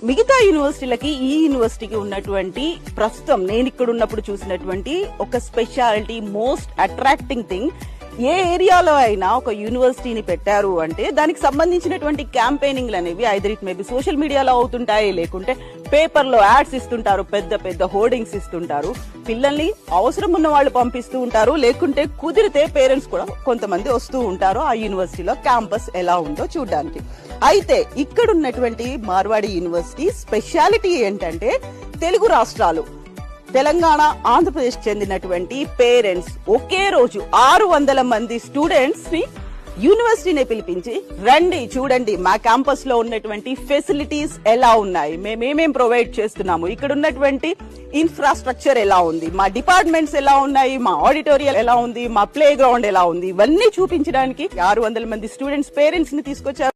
మిగతా యూనివర్సిటీలకి ఈ యూనివర్సిటీకి ఉన్నటువంటి ప్రస్తుతం నేను ఇక్కడ ఉన్నప్పుడు చూసినటువంటి ఒక స్పెషాలిటీ, మోస్ట్ అట్రాక్టింగ్ థింగ్, ఏ ఏరియాలో అయినా ఒక యూనివర్సిటీని పెట్టారు అంటే దానికి సంబంధించినటువంటి క్యాంపెయినింగ్లు అనేవి ఐదర్ ఇట్ మేబీ సోషల్ మీడియాలో అవుతుంటాయి, లేకుంటే పేపర్లో యాడ్స్ ఇస్తుంటారు, పెద్ద పెద్ద హోర్డింగ్స్ ఇస్తుంటారు, పిల్లల్ని అవసరం ఉన్న వాళ్ళు పంపిస్తూ ఉంటారు, లేకుంటే కుదిరితే పేరెంట్స్ కూడా కొంతమంది వస్తూ ఉంటారు ఆ యూనివర్సిటీలో క్యాంపస్ ఎలా ఉందో చూడడానికి. అయితే ఇక్కడ ఉన్నటువంటి మార్వాడి యూనివర్సిటీ స్పెషాలిటీ ఏంటంటే తెలుగు రాష్ట్రాలు, తెలంగాణ, ఆంధ్రప్రదేశ్ చెందినటువంటి పేరెంట్స్ ఒకే రోజు 600 మంది స్టూడెంట్స్ ని యూనివర్సిటీని పిలిపించి రండి చూడండి మా క్యాంపస్ లో ఉన్నటువంటి ఫెసిలిటీస్ ఎలా ఉన్నాయి, మేమేమేం ప్రొవైడ్ చేస్తున్నాము, ఇక్కడ ఉన్నటువంటి ఇన్ఫ్రాస్ట్రక్చర్ ఎలా ఉంది, మా డిపార్ట్మెంట్స్ ఎలా ఉన్నాయి, మా ఆడిటోరియం ఎలా ఉంది, మా ప్లే గ్రౌండ్ ఎలా ఉంది, ఇవన్నీ చూపించడానికి 600 మంది స్టూడెంట్స్ పేరెంట్స్ ని తీసుకొచ్చారు.